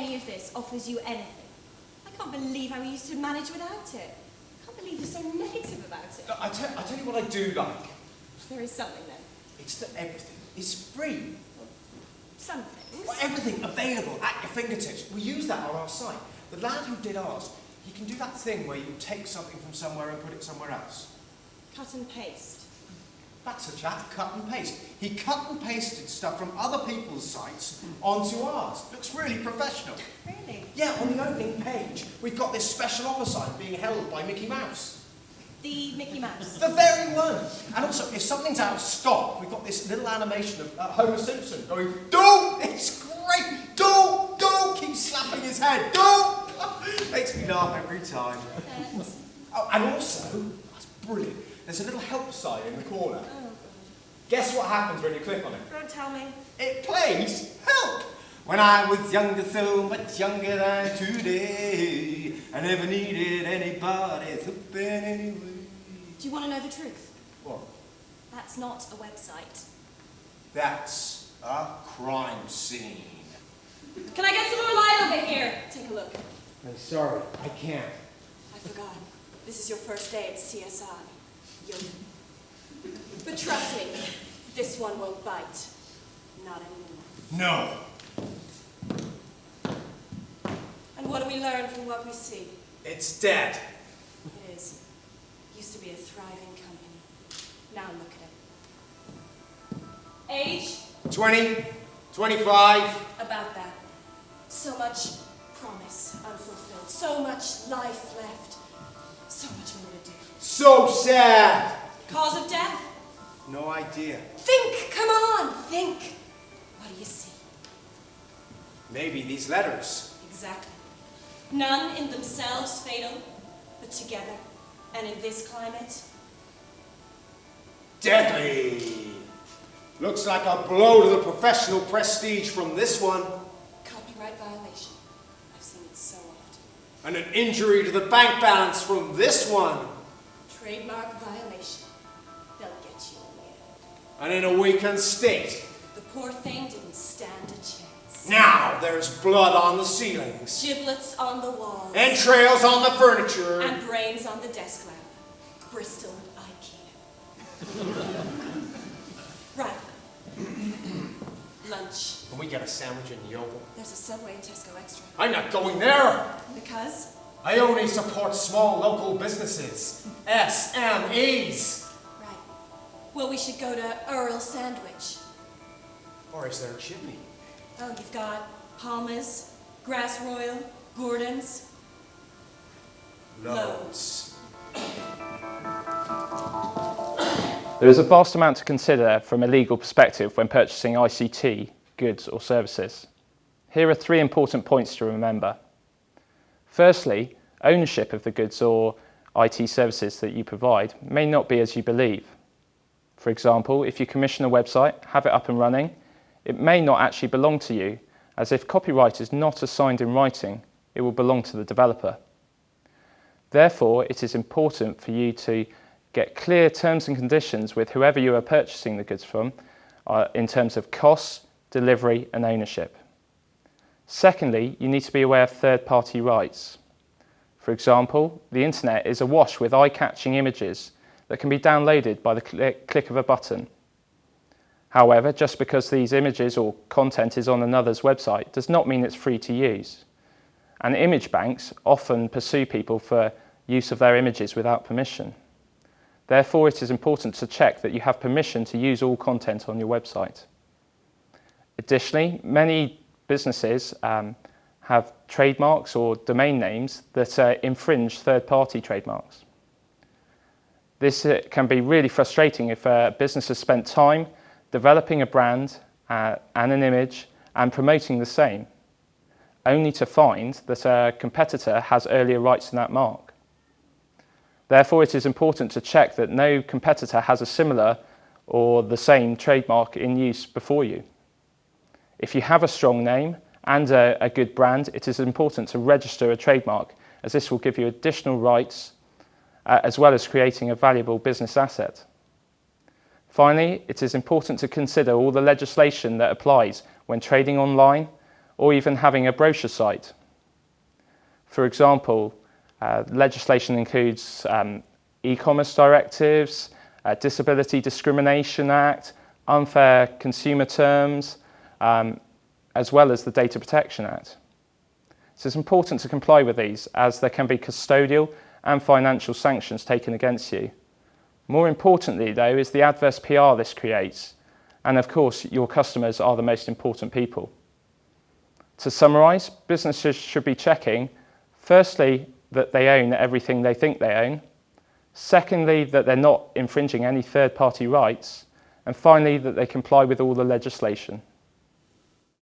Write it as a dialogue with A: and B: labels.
A: any of this offers you anything. I can't believe how we used to manage without it. I can't believe you're so negative about it.
B: I tell you what I do like.
A: There is something then.
B: It's that everything is free.
A: Well, some things.
B: Well, everything available at your fingertips. We use that on our site. The lad who did ours, he can do that thing where you take something from somewhere and put it somewhere else.
A: Cut and paste.
B: That's a chap, cut and paste. He cut and pasted stuff from other people's sites onto ours. Looks really professional.
A: Really?
B: Yeah, on the opening page, we've got this special offer sign being held by Mickey Mouse.
A: The Mickey Mouse.
B: The very one. And also, if something's out of stock, we've got this little animation of Homer Simpson going, "Do!" It's great! "Do! Do!" Keeps slapping his head. "Do!" Makes me laugh every time. Oh, and also, that's brilliant. There's a little help sign in the corner.
A: Oh, God.
B: Guess what happens when you click on it?
A: Don't tell me.
B: It plays help! When I was younger, so much younger than today, I never needed anybody's help in any way.
A: Do you want to know the truth?
B: What?
A: That's not a website.
B: That's a crime scene.
A: Can I get some more light over here? Take a look.
B: I'm sorry, I can't.
A: I forgot. This is your first day at CSI. But trust me, this one won't bite. Not anymore.
B: No.
A: And what do we learn from what we see?
B: It's dead.
A: It is. Used to be a thriving company. Now look at it. Age?
B: 20, 25.
A: About that. So much promise unfulfilled. So much life left. So much more to do.
B: So sad.
A: Cause of death?
B: No idea.
A: Think! Come on! Think! What do you see?
B: Maybe these letters.
A: Exactly. None in themselves fatal, but together, and in this climate,
B: Deadly. Looks like a blow to the professional prestige from this one.
A: copyright violation. I've seen it so often.
B: And an injury to the bank balance from this one.
A: Trademark violation. They'll get you in the end.
B: And in a weakened state.
A: The poor thing didn't stand a chance.
B: Now there's blood on the ceilings.
A: Giblets on the walls.
B: Entrails on the furniture.
A: And brains on the desk lamp. Bristol and IKEA. Right. Lunch.
B: Can we get a sandwich in the Oval?
A: There's a Subway and Tesco Extra.
B: I'm not going there.
A: Because?
B: I only support small local businesses. SMEs.
A: Right. Well, we should go to Earl Sandwich.
B: Or is there a chimney?
A: Oh, you've got Palmer's, Grass Royal, Gordon's. Loads.
C: There is a vast amount to consider from a legal perspective when purchasing ICT, goods or services. Here are 3 important points to remember. Firstly, ownership of the goods or IT services that you provide may not be as you believe. For example, if you commission a website, have it up and running, it may not actually belong to you, as if copyright is not assigned in writing, it will belong to the developer. Therefore, it is important for you to get clear terms and conditions with whoever you are purchasing the goods from in terms of costs, delivery and ownership. Secondly, you need to be aware of third-party rights. For example, the internet is awash with eye-catching images that can be downloaded by the click of a button. However, just because these images or content is on another's website does not mean it's free to use. And image banks often pursue people for use of their images without permission. Therefore, it is important to check that you have permission to use all content on your website. Additionally, many businesses have trademarks or domain names that infringe third-party trademarks. This can be really frustrating if a business has spent time developing a brand and an image and promoting the same, only to find that a competitor has earlier rights to that mark. Therefore, it is important to check that no competitor has a similar or the same trademark in use before you. If you have a strong name and a good brand, it is important to register a trademark, as this will give you additional rights as well as creating a valuable business asset. Finally, it is important to consider all the legislation that applies when trading online or even having a brochure site. For example, legislation includes e-commerce directives, Disability Discrimination Act, unfair consumer terms, as well as the Data Protection Act. So it's important to comply with these, as there can be custodial and financial sanctions taken against you. More importantly, though, is the adverse PR this creates. And of course, your customers are the most important people. To summarise, businesses should be checking, firstly, that they own everything they think they own. Secondly, that they're not infringing any third-party rights. And finally, that they comply with all the legislation.